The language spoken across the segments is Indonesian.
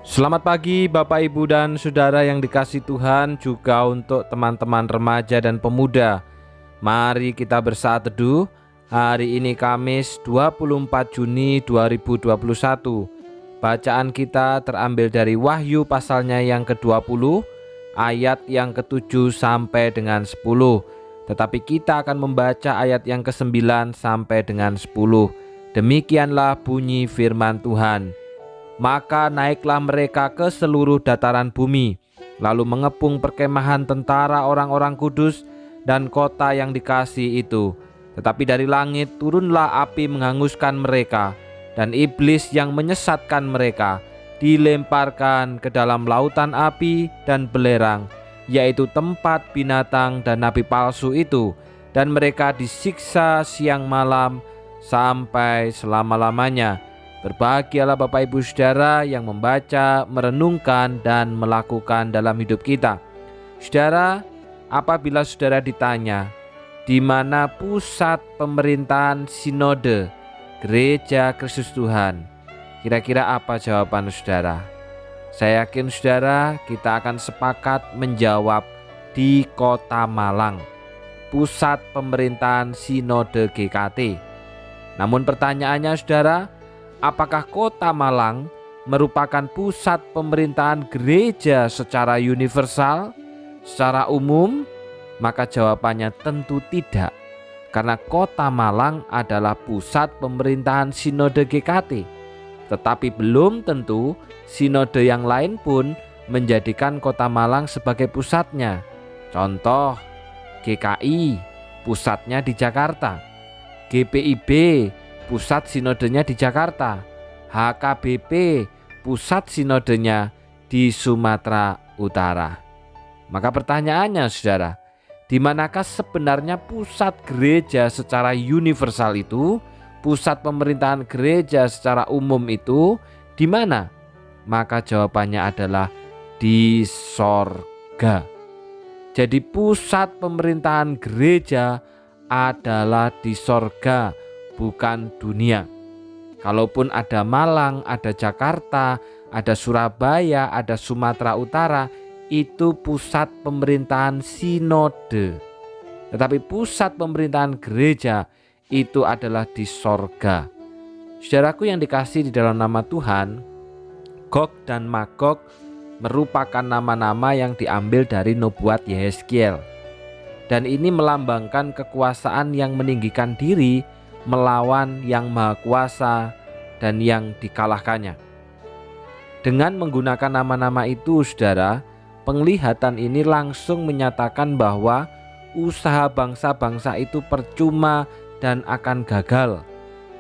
Selamat pagi Bapak Ibu dan Saudara yang dikasihi Tuhan, juga untuk teman-teman remaja dan pemuda. Mari kita bersaat teduh. Hari ini Kamis 24 Juni 2021. Bacaan kita terambil dari Wahyu pasalnya yang ke-20 ayat yang ke-7 sampai dengan 10. Tetapi kita akan membaca ayat yang ke-9 sampai dengan 10. Demikianlah bunyi firman Tuhan. Maka naiklah mereka ke seluruh dataran bumi, lalu mengepung perkemahan tentara orang-orang kudus dan kota yang dikasihi itu. Tetapi dari langit turunlah api menghanguskan mereka, dan iblis yang menyesatkan mereka dilemparkan ke dalam lautan api dan belerang, yaitu tempat binatang dan nabi palsu itu, dan mereka disiksa siang malam sampai selama-lamanya. Berbahagialah Bapak Ibu Saudara yang membaca, merenungkan, dan melakukan dalam hidup kita. Saudara, apabila saudara ditanya, di mana pusat pemerintahan sinode Gereja Kristus Tuhan? Kira-kira apa jawaban saudara? Saya yakin saudara kita akan sepakat menjawab di Kota Malang, pusat pemerintahan sinode GKT. Namun pertanyaannya saudara, apakah Kota Malang merupakan pusat pemerintahan gereja secara universal, secara umum? Maka jawabannya tentu tidak, karena Kota Malang adalah pusat pemerintahan sinode GKT. Tetapi belum tentu sinode yang lain pun menjadikan Kota Malang sebagai pusatnya. Contoh, GKI pusatnya di Jakarta, GPIB pusat sinodenya di Jakarta, HKBP pusat sinodenya di Sumatera Utara. Maka pertanyaannya saudara, di manakah sebenarnya pusat gereja secara universal itu? Pusat pemerintahan gereja secara umum itu di mana? Maka jawabannya adalah di sorga. Jadi pusat pemerintahan gereja adalah di sorga, bukan dunia. Kalaupun ada Malang, ada Jakarta, ada Surabaya, ada Sumatera Utara, itu pusat pemerintahan sinode. Tetapi pusat pemerintahan gereja itu adalah di sorga. Saudaraku yang dikasihi di dalam nama Tuhan, Gog dan Magog merupakan nama-nama yang diambil dari nubuat Yehezkiel. Dan ini melambangkan kekuasaan yang meninggikan diri melawan yang maha kuasa dan yang dikalahkannya. Dengan menggunakan nama-nama itu saudara, penglihatan ini langsung menyatakan bahwa usaha bangsa-bangsa itu percuma dan akan gagal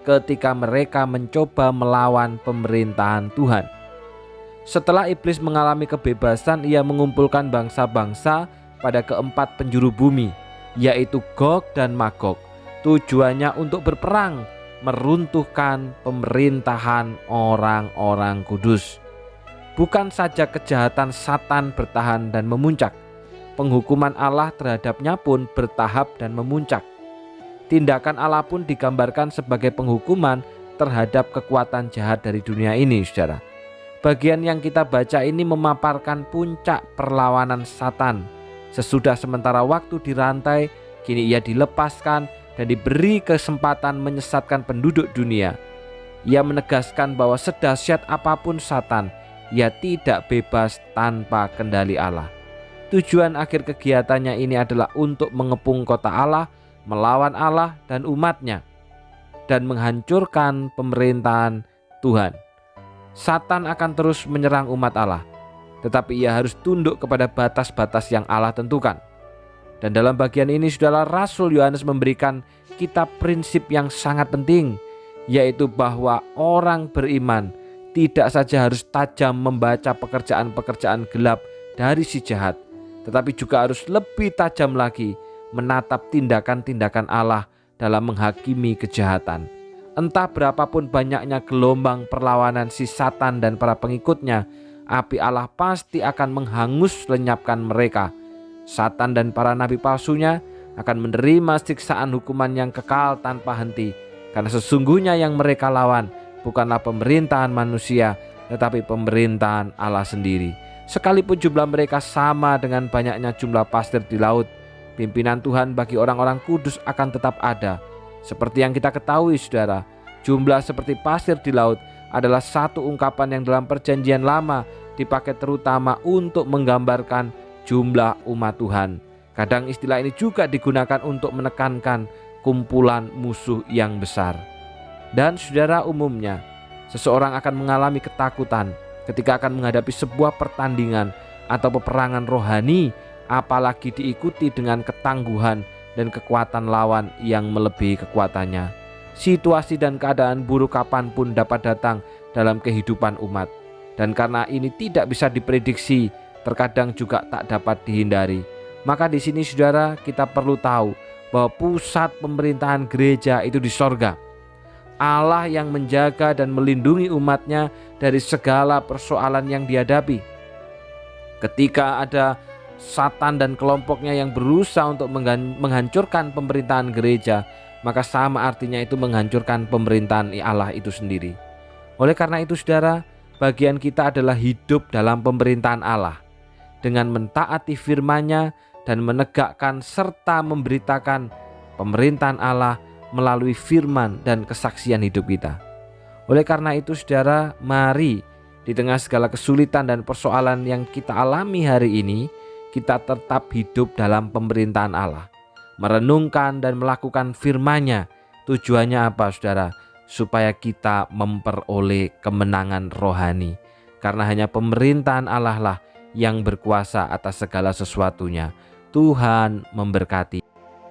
ketika mereka mencoba melawan pemerintahan Tuhan. Setelah iblis mengalami kebebasan, ia mengumpulkan bangsa-bangsa pada keempat penjuru bumi, yaitu Gog dan Magog. Tujuannya untuk berperang, meruntuhkan pemerintahan orang-orang kudus. Bukan saja kejahatan Satan bertahan dan memuncak, penghukuman Allah terhadapnya pun bertahap dan memuncak. Tindakan Allah pun digambarkan sebagai penghukuman terhadap kekuatan jahat dari dunia ini, saudara. Bagian yang kita baca ini memaparkan puncak perlawanan Satan. Sesudah sementara waktu dirantai, kini ia dilepaskan dan diberi kesempatan menyesatkan penduduk dunia. Ia menegaskan bahwa sedahsyat apapun Satan, ia tidak bebas tanpa kendali Allah. Tujuan akhir kegiatannya ini adalah untuk mengepung kota Allah, melawan Allah dan umatnya, dan menghancurkan pemerintahan Tuhan. Satan akan terus menyerang umat Allah, tetapi ia harus tunduk kepada batas-batas yang Allah tentukan. Dan dalam bagian ini saudara, Rasul Yohanes memberikan kita prinsip yang sangat penting, yaitu bahwa orang beriman tidak saja harus tajam membaca pekerjaan-pekerjaan gelap dari si jahat, tetapi juga harus lebih tajam lagi menatap tindakan-tindakan Allah dalam menghakimi kejahatan. Entah berapapun banyaknya gelombang perlawanan si Satan dan para pengikutnya, api Allah pasti akan menghangus lenyapkan mereka. Satan dan para nabi palsunya akan menerima siksaan hukuman yang kekal tanpa henti, karena sesungguhnya yang mereka lawan bukanlah pemerintahan manusia, tetapi pemerintahan Allah sendiri. Sekalipun jumlah mereka sama dengan banyaknya jumlah pasir di laut, pimpinan Tuhan bagi orang-orang kudus akan tetap ada. Seperti yang kita ketahui saudara, jumlah seperti pasir di laut adalah satu ungkapan yang dalam perjanjian lama dipakai terutama untuk menggambarkan jumlah umat Tuhan. Kadang istilah ini juga digunakan untuk menekankan kumpulan musuh yang besar. Dan saudara, umumnya seseorang akan mengalami ketakutan ketika akan menghadapi sebuah pertandingan atau peperangan rohani, apalagi diikuti dengan ketangguhan dan kekuatan lawan yang melebihi kekuatannya. Situasi dan keadaan buruk kapanpun dapat datang dalam kehidupan umat, dan karena ini tidak bisa diprediksi, terkadang juga tak dapat dihindari. Maka di sini saudara, kita perlu tahu bahwa pusat pemerintahan gereja itu di sorga. Allah yang menjaga dan melindungi umatnya dari segala persoalan yang dihadapi. Ketika ada Satan dan kelompoknya yang berusaha untuk menghancurkan pemerintahan gereja, maka sama artinya itu menghancurkan pemerintahan Allah itu sendiri. Oleh karena itu saudara, bagian kita adalah hidup dalam pemerintahan Allah dengan mentaati firman-Nya dan menegakkan serta memberitakan pemerintahan Allah melalui firman dan kesaksian hidup kita. Oleh karena itu saudara, mari di tengah segala kesulitan dan persoalan yang kita alami hari ini, kita tetap hidup dalam pemerintahan Allah, merenungkan dan melakukan firman-Nya. Tujuannya apa saudara? Supaya kita memperoleh kemenangan rohani, karena hanya pemerintahan Allah lah yang berkuasa atas segala sesuatunya. Tuhan memberkati.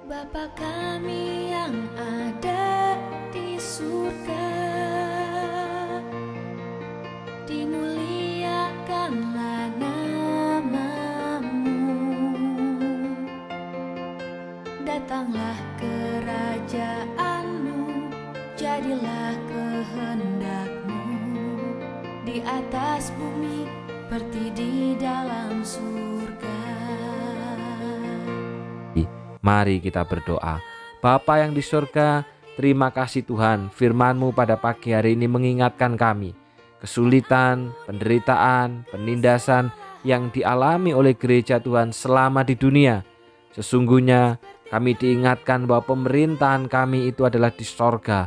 Bapa kami yang ada di surga, dimuliakanlah nama-Mu, datanglah kerajaan-Mu, jadilah kehendak-Mu di atas bumi seperti di dalam surga. Mari kita berdoa. Bapa yang di surga, terima kasih Tuhan, firman-Mu pada pagi hari ini mengingatkan kami kesulitan, penderitaan, penindasan yang dialami oleh gereja Tuhan selama di dunia. Sesungguhnya kami diingatkan bahwa pemerintahan kami itu adalah di sorga.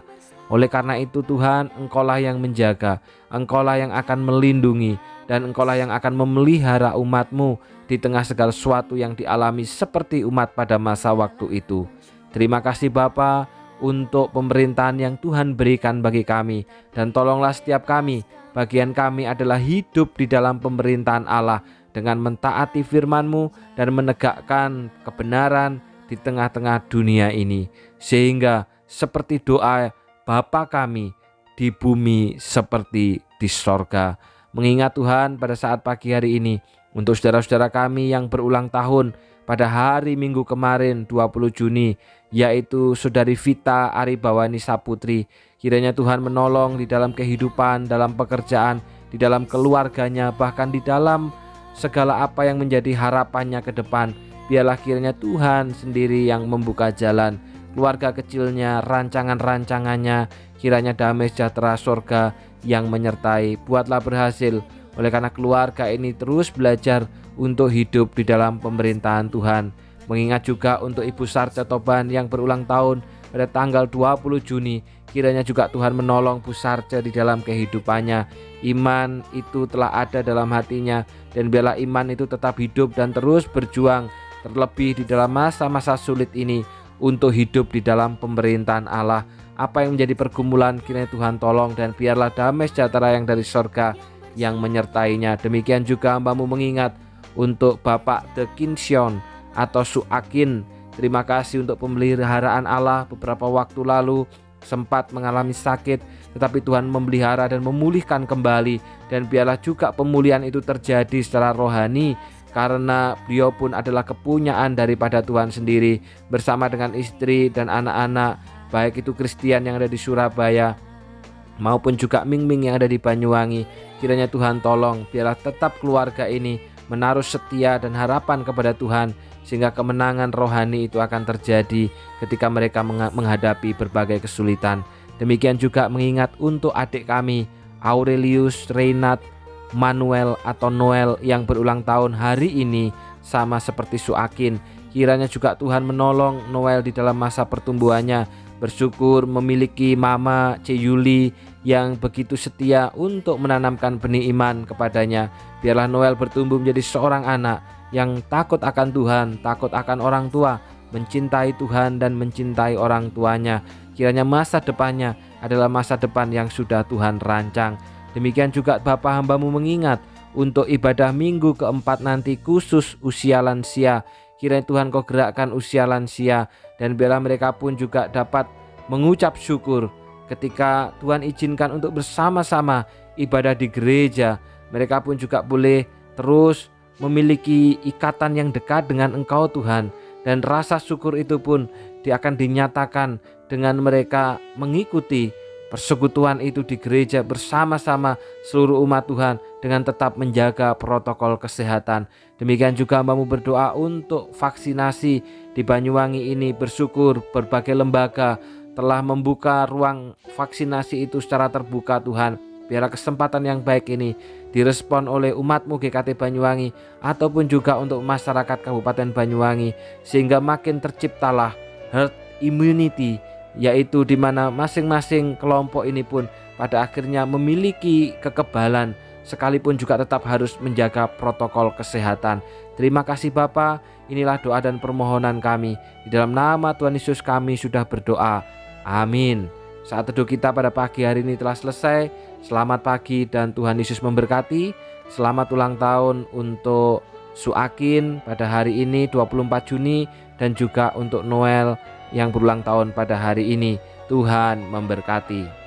Oleh karena itu Tuhan, Engkaulah yang menjaga, Engkaulah yang akan melindungi, dan Engkaulah yang akan memelihara umat-Mu di tengah segala sesuatu yang dialami seperti umat pada masa waktu itu. Terima kasih Bapa untuk pemerintahan yang Tuhan berikan bagi kami, dan tolonglah setiap kami, bagian kami adalah hidup di dalam pemerintahan Allah dengan mentaati firman-Mu dan menegakkan kebenaran di tengah-tengah dunia ini, sehingga seperti doa Bapa kami di bumi seperti di sorga. Mengingat Tuhan pada saat pagi hari ini untuk saudara-saudara kami yang berulang tahun pada hari Minggu kemarin 20 Juni, yaitu Saudari Vita Aribawani Saputri. Kiranya Tuhan menolong di dalam kehidupan, dalam pekerjaan, di dalam keluarganya, bahkan di dalam segala apa yang menjadi harapannya ke depan. Biarlah kiranya Tuhan sendiri yang membuka jalan. Keluarga kecilnya, rancangan-rancangannya, kiranya damai sejahtera surga yang menyertai. Buatlah berhasil. Oleh karena keluarga ini terus belajar untuk hidup di dalam pemerintahan Tuhan. Mengingat juga untuk Ibu Sarca Toban yang berulang tahun pada tanggal 20 Juni. Kiranya juga Tuhan menolong Bu Sarca di dalam kehidupannya. Iman itu telah ada dalam hatinya, dan biarlah iman itu tetap hidup dan terus berjuang, terlebih di dalam masa-masa sulit ini, untuk hidup di dalam pemerintahan Allah. Apa yang menjadi pergumulan, kiranya Tuhan tolong, dan biarlah damai sejahtera yang dari surga yang menyertainya. Demikian juga hamba-Mu mengingat untuk Bapak The Kinsion atau Suakin. Terima kasih untuk pemeliharaan Allah. Beberapa waktu lalu sempat mengalami sakit, tetapi Tuhan memelihara dan memulihkan kembali. Dan biarlah juga pemulihan itu terjadi secara rohani, karena beliau pun adalah kepunyaan daripada Tuhan sendiri, bersama dengan istri dan anak-anak, baik itu Kristian yang ada di Surabaya maupun juga Ming-Ming yang ada di Banyuwangi. Kiranya Tuhan tolong, biarlah tetap keluarga ini menaruh setia dan harapan kepada Tuhan, sehingga kemenangan rohani itu akan terjadi ketika mereka menghadapi berbagai kesulitan. Demikian juga mengingat untuk adik kami, Aurelius, Reinhard, Manuel atau Noel yang berulang tahun hari ini sama seperti Suakin. Kiranya juga Tuhan menolong Noel di dalam masa pertumbuhannya. Bersyukur memiliki Mama C. Yuli yang begitu setia untuk menanamkan benih iman kepadanya. Biarlah Noel bertumbuh menjadi seorang anak yang takut akan Tuhan, takut akan orang tua, mencintai Tuhan dan mencintai orang tuanya. Kiranya masa depannya adalah masa depan yang sudah Tuhan rancang. Demikian juga Bapa hambamu mengingat untuk ibadah minggu keempat nanti khusus usia lansia. Kiranya Tuhan kau gerakkan usia lansia, dan biarlah mereka pun juga dapat mengucap syukur ketika Tuhan izinkan untuk bersama-sama ibadah di gereja. Mereka pun juga boleh terus memiliki ikatan yang dekat dengan Engkau Tuhan, dan rasa syukur itu pun akan dinyatakan dengan mereka mengikuti persekutuan itu di gereja bersama-sama seluruh umat Tuhan dengan tetap menjaga protokol kesehatan. Demikian juga hambamu berdoa untuk vaksinasi di Banyuwangi ini. Bersyukur berbagai lembaga telah membuka ruang vaksinasi itu secara terbuka Tuhan. Biarlah kesempatan yang baik ini direspon oleh umatmu GKT Banyuwangi ataupun juga untuk masyarakat Kabupaten Banyuwangi, sehingga makin terciptalah herd immunity, yaitu di mana masing-masing kelompok ini pun pada akhirnya memiliki kekebalan sekalipun juga tetap harus menjaga protokol kesehatan. Terima kasih Bapa, inilah doa dan permohonan kami. Di dalam nama Tuhan Yesus kami sudah berdoa. Amin. Saat teduh kita pada pagi hari ini telah selesai. Selamat pagi dan Tuhan Yesus memberkati. Selamat ulang tahun untuk Suakin pada hari ini 24 Juni dan juga untuk Noel yang berulang tahun pada hari ini. Tuhan memberkati.